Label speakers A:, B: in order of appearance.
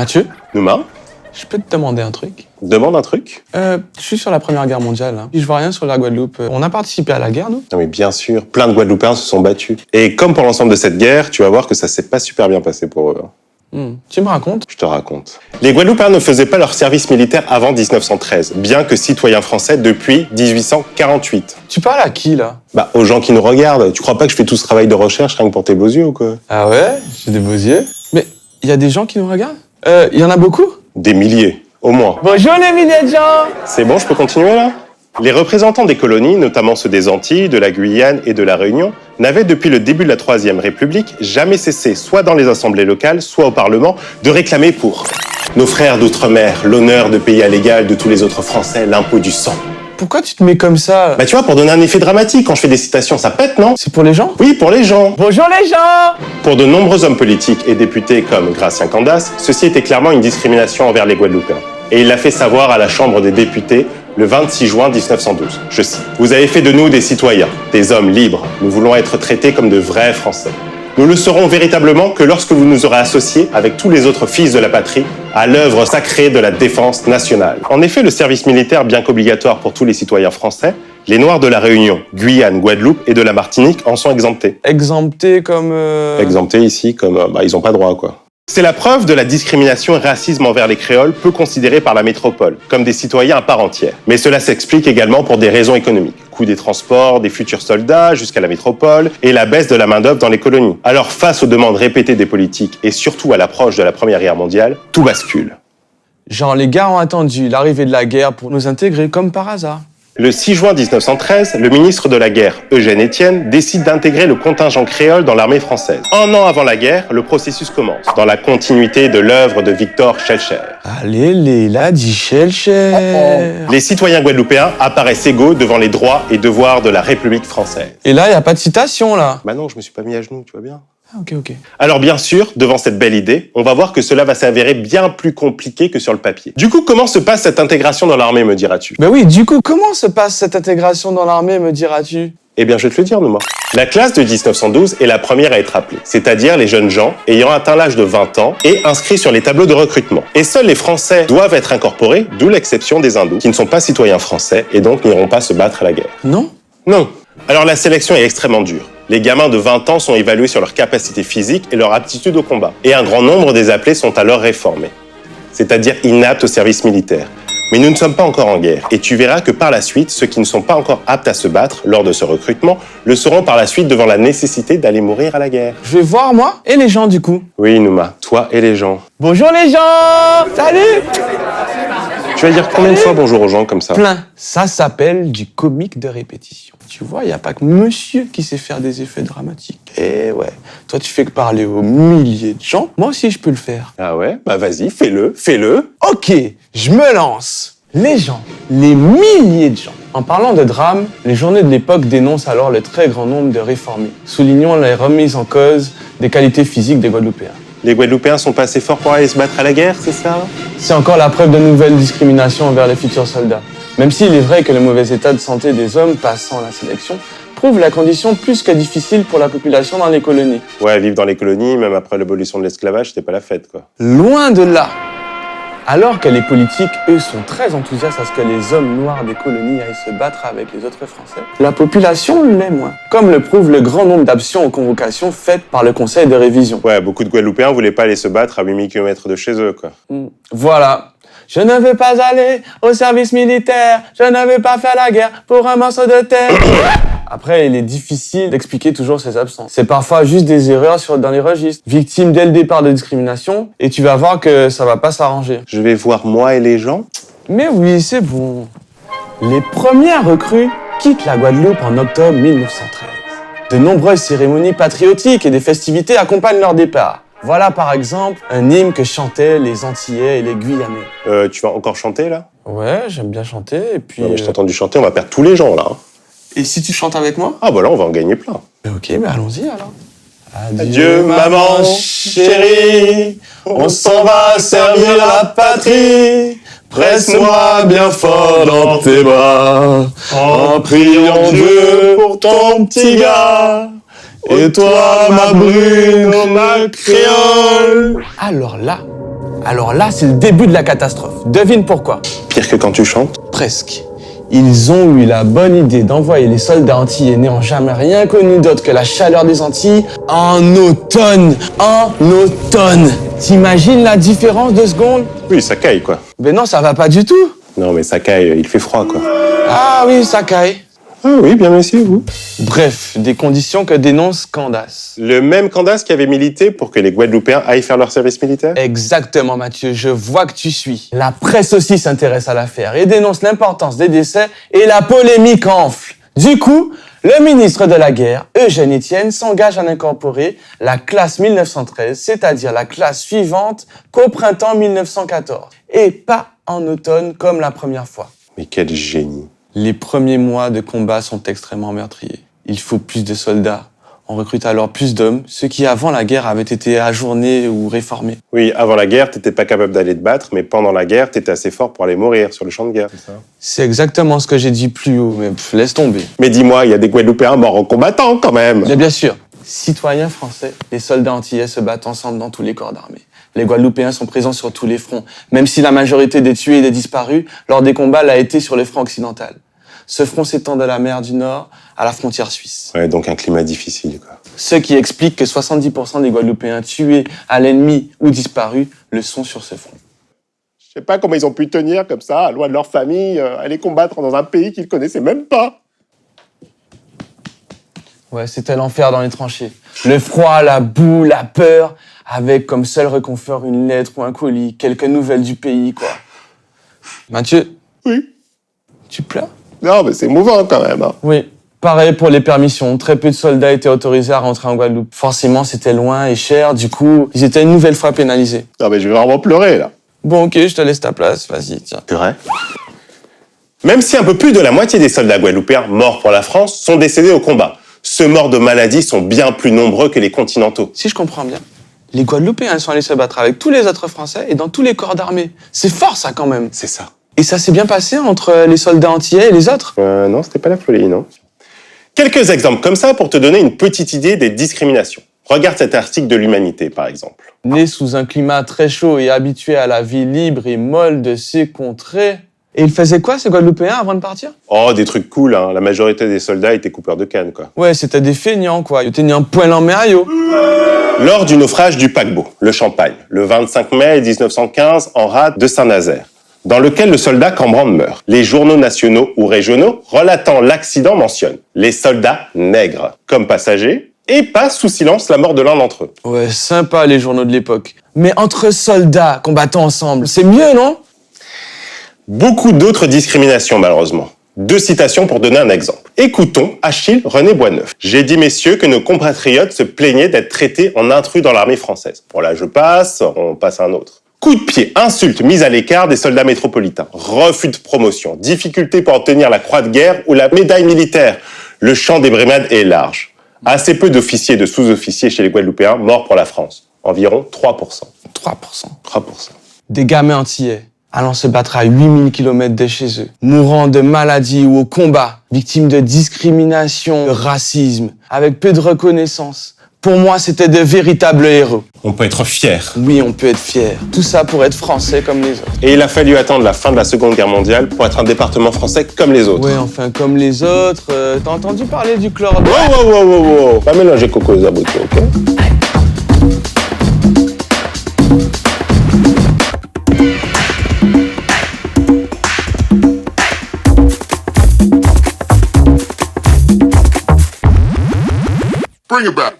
A: Mathieu,
B: Nouma,
A: je peux te demander un truc?
B: demande un truc.
A: Je suis sur la Première Guerre mondiale, hein. Je vois rien sur la Guadeloupe. On a participé à la guerre, nous?
B: Non mais bien sûr, plein de Guadeloupéens se sont battus. Et comme pour l'ensemble de cette guerre, tu vas voir que ça s'est pas super bien passé pour eux.
A: Tu me racontes?
B: Je te raconte. Les Guadeloupéens ne faisaient pas leur service militaire avant 1913, bien que citoyens français depuis 1848.
A: Tu parles à qui, là?
B: Bah, aux gens qui nous regardent. Tu crois pas que je fais tout ce travail de recherche rien que pour tes beaux yeux ou quoi?
A: Ah ouais? J'ai des beaux yeux. Mais il y a des gens qui nous regardent? Il y en a beaucoup?
B: Des milliers, au moins.
A: Bonjour les milliers de gens!
B: C'est bon, je peux continuer là? Les représentants des colonies, notamment ceux des Antilles, de la Guyane et de la Réunion, n'avaient depuis le début de la Troisième République jamais cessé, soit dans les assemblées locales, soit au Parlement, de réclamer pour nos frères d'outre-mer l'honneur de payer à l'égal de tous les autres Français l'impôt du sang.
A: Pourquoi tu te mets comme ça?
B: Bah tu vois, pour donner un effet dramatique, quand je fais des citations, ça pète, non?
A: C'est pour les gens?
B: Oui, pour les gens.
A: Bonjour les gens!
B: Pour de nombreux hommes politiques et députés comme Gratien Candace, ceci était clairement une discrimination envers les Guadeloupéens. Et il l'a fait savoir à la Chambre des députés le 26 juin 1912. Je cite. « Vous avez fait de nous des citoyens, des hommes libres. Nous voulons être traités comme de vrais Français. Nous le serons véritablement que lorsque vous nous aurez associés, avec tous les autres fils de la patrie, à l'œuvre sacrée de la défense nationale. » En effet, le service militaire, bien qu'obligatoire pour tous les citoyens français, les Noirs de la Réunion, Guyane, Guadeloupe et de la Martinique en sont exemptés.
A: Exemptés comme...
B: Exemptés ici comme... ils ont pas droit, quoi. C'est la preuve de la discrimination et racisme envers les créoles, peu considérés par la métropole, comme des citoyens à part entière. Mais cela s'explique également pour des raisons économiques. Coût des transports, des futurs soldats jusqu'à la métropole, et la baisse de la main-d'œuvre dans les colonies. Alors face aux demandes répétées des politiques, et surtout à l'approche de la Première Guerre mondiale, tout bascule.
A: Genre, les gars ont attendu l'arrivée de la guerre pour nous intégrer comme par hasard.
B: Le 6 juin 1913, le ministre de la Guerre, Eugène Etienne, décide d'intégrer le contingent créole dans l'armée française. Un an avant la guerre, le processus commence, dans la continuité de l'œuvre de Victor Schœlcher.
A: Allez, Léla dit Schœlcher.
B: Les citoyens guadeloupéens apparaissent égaux devant les droits et devoirs de la République française.
A: Et là, il n'y a pas de citation, là.
B: Bah non, je me suis pas mis à genoux, tu vois bien.
A: Ah, ok.
B: Alors bien sûr, devant cette belle idée, on va voir que cela va s'avérer bien plus compliqué que sur le papier. Du coup, comment se passe cette intégration dans l'armée, me diras-tu?
A: Ben oui, du coup, comment se passe cette intégration dans l'armée, me diras-tu?
B: Eh bien, je vais te le dire, Nouma. La classe de 1912 est la première à être appelée, c'est-à-dire les jeunes gens ayant atteint l'âge de 20 ans et inscrits sur les tableaux de recrutement. Et seuls les Français doivent être incorporés, d'où l'exception des hindous, qui ne sont pas citoyens français et donc n'iront pas se battre à la guerre.
A: Non?
B: Non. Alors la sélection est extrêmement dure. Les gamins de 20 ans sont évalués sur leur capacité physique et leur aptitude au combat. Et un grand nombre des appelés sont alors réformés, c'est-à-dire inaptes au service militaire. Mais nous ne sommes pas encore en guerre. Et tu verras que par la suite, ceux qui ne sont pas encore aptes à se battre lors de ce recrutement le seront par la suite devant la nécessité d'aller mourir à la guerre.
A: Je vais voir, moi, et les gens, du coup.
B: Oui, Nouma, toi et les gens.
A: Bonjour les gens! Salut!
B: Tu vas dire combien de fois bonjour aux gens comme ça?
A: Plein. Ça s'appelle du comique de répétition. Tu vois, il n'y a pas que monsieur qui sait faire des effets dramatiques. Eh ouais, toi tu fais que parler aux milliers de gens, moi aussi je peux le faire.
B: Ah ouais? Bah vas-y, fais-le.
A: Ok, je me lance. Les gens, les milliers de gens. En parlant de drame, les journées de l'époque dénoncent alors le très grand nombre de réformés, soulignant les remises en cause des qualités physiques des Guadeloupéens.
B: Les Guadeloupéens sont pas assez forts pour aller se battre à la guerre, c'est ça?
A: C'est encore la preuve de nouvelles discriminations envers les futurs soldats. Même s'il est vrai que le mauvais état de santé des hommes passant la sélection prouve la condition plus que difficile pour la population dans les colonies.
B: Ouais, vivre dans les colonies, même après l'abolition de l'esclavage, c'était pas la fête, quoi.
A: Loin de là. Alors que les politiques, eux, sont très enthousiastes à ce que les hommes noirs des colonies aillent se battre avec les autres Français, la population l'est moins. Comme le prouve le grand nombre d'actions aux convocations faites par le Conseil de révision.
B: Ouais, beaucoup de Guadeloupéens voulaient pas aller se battre à 8000 km de chez eux, quoi.
A: Voilà. Je ne veux pas aller au service militaire, je ne veux pas faire la guerre pour un morceau de terre. Après, il est difficile d'expliquer toujours ces absences. C'est parfois juste des erreurs dans les registres. Victime dès le départ de discrimination, et tu vas voir que ça va pas s'arranger.
B: Je vais voir moi et les gens.
A: Mais oui, c'est bon. Les premières recrues quittent la Guadeloupe en octobre 1913. De nombreuses cérémonies patriotiques et des festivités accompagnent leur départ. Voilà par exemple un hymne que chantaient les Antillais et les Guyanais.
B: Tu vas encore chanter, là?
A: Ouais, j'aime bien chanter, et puis...
B: Non, mais je t'ai entendu chanter, on va perdre tous les gens, là.
A: Et si tu chantes avec moi?
B: Ah, bah là, on va en gagner plein.
A: Ok, mais allons-y alors.
B: Adieu, maman chérie, on s'en va servir la patrie. Presse-moi bien fort dans tes bras, en priant Dieu pour ton petit gars. Et toi, ma brune, ma créole.
A: Alors là, Alors là, c'est le début de la catastrophe. Devine pourquoi.
B: Pire que quand tu chantes.
A: Presque. Ils ont eu la bonne idée d'envoyer les soldats antillais n'ayant jamais rien connu d'autre que la chaleur des Antilles en automne. En automne. T'imagines la différence de secondes?
B: Oui, ça caille, quoi.
A: Ben non, ça va pas du tout.
B: Non, mais ça caille, il fait froid, quoi.
A: Ah oui, ça caille.
B: Ah oui, bien merci, vous.
A: Bref, des conditions que dénonce Candace.
B: Le même Candace qui avait milité pour que les Guadeloupéens aillent faire leur service militaire?
A: Exactement, Mathieu, je vois que tu suis. La presse aussi s'intéresse à l'affaire et dénonce l'importance des décès et la polémique enfle. Du coup, le ministre de la Guerre, Eugène Etienne, s'engage à incorporer la classe 1913, c'est-à-dire la classe suivante qu'au printemps 1914, et pas en automne comme la première fois.
B: Mais quel génie.
A: Les premiers mois de combat sont extrêmement meurtriers. Il faut plus de soldats. On recrute alors plus d'hommes, ceux qui avant la guerre avaient été ajournés ou réformés.
B: Oui, avant la guerre, t'étais pas capable d'aller te battre, mais pendant la guerre, t'étais assez fort pour aller mourir sur le champ de guerre, c'est ça?
A: C'est exactement ce que j'ai dit plus haut, mais laisse tomber.
B: Mais dis-moi, il y a des Guadeloupéens morts en combattant, quand même.
A: Bien sûr, citoyens français, les soldats antillais se battent ensemble dans tous les corps d'armée. Les Guadeloupéens sont présents sur tous les fronts, même si la majorité des tués et des disparus lors des combats l'a été sur le front occidental. Ce front s'étend de la mer du Nord à la frontière suisse.
B: Ouais, donc un climat difficile, quoi.
A: Ce qui explique que 70% des Guadeloupéens tués à l'ennemi ou disparus le sont sur ce front.
B: Je sais pas comment ils ont pu tenir comme ça, loin de leur famille, aller combattre dans un pays qu'ils connaissaient même pas.
A: Ouais, c'était l'enfer dans les tranchées. Le froid, la boue, la peur, avec comme seul réconfort une lettre ou un colis, quelques nouvelles du pays, quoi. Mathieu,
B: Oui.
A: tu pleures?
B: Non, mais c'est émouvant quand même. Hein.
A: Oui. Pareil pour les permissions. Très peu de soldats étaient autorisés à rentrer en Guadeloupe. Forcément, c'était loin et cher. Du coup, ils étaient une nouvelle fois pénalisés.
B: Non, mais je vais vraiment pleurer, là.
A: Bon, ok, je te laisse ta place. Vas-y, tiens.
B: C'est vrai? Même si un peu plus de la moitié des soldats guadeloupéens morts pour la France sont décédés au combat, ceux morts de maladies sont bien plus nombreux que les continentaux.
A: Si je comprends bien, les Guadeloupéens sont allés se battre avec tous les autres Français et dans tous les corps d'armée. C'est fort, ça, quand même.
B: C'est ça.
A: Et ça s'est bien passé entre les soldats antillais et les autres?
B: Non, c'était pas la folie, non. Quelques exemples comme ça pour te donner une petite idée des discriminations. Regarde cet article de l'Humanité, par exemple.
A: Nés sous un climat très chaud et habitués à la vie libre et molle de ces contrées. Et ils faisaient quoi, ces Guadeloupéens, avant de partir?
B: Oh, des trucs cool, hein. La majorité des soldats étaient coupeurs de canne, quoi.
A: Ouais, c'était des feignants, quoi. Ils étaient un poil en méraillot.
B: Lors du naufrage du paquebot, le Champagne, le 25 mai 1915, en rade de Saint-Nazaire, dans lequel le soldat Cambronne meurt. Les journaux nationaux ou régionaux relatant l'accident mentionnent les soldats nègres comme passagers et passent sous silence la mort de l'un d'entre eux.
A: Ouais, sympa, les journaux de l'époque. Mais entre soldats combattant ensemble, c'est mieux, non?
B: Beaucoup d'autres discriminations, malheureusement. 2 citations pour donner un exemple. Écoutons Achille René Boisneuf. J'ai dit, messieurs, que nos compatriotes se plaignaient d'être traités en intrus dans l'armée française. Bon, là, je passe, on passe à un autre. Coup de pied, insulte, mise à l'écart des soldats métropolitains, refus de promotion, difficulté pour obtenir la croix de guerre ou la médaille militaire. Le champ des brimades est large. Assez peu d'officiers et de sous-officiers chez les Guadeloupéens morts pour la France. Environ 3%.
A: 3%.
B: 3%.
A: Des gamins antillais allant se battre à 8000 km de chez eux, mourant de maladie ou au combat, victimes de discrimination, de racisme, avec peu de reconnaissance. Pour moi, c'était de véritables héros.
B: On peut être fier.
A: Oui, on peut être fier. Tout ça pour être français comme les autres.
B: Et il a fallu attendre la fin de la Seconde Guerre mondiale pour être un département français comme les autres.
A: Ouais, enfin, comme les autres. T'as entendu parler du chlordécone?
B: Wow. Pas mélanger coco et zabuto, ok?
C: Bring it back.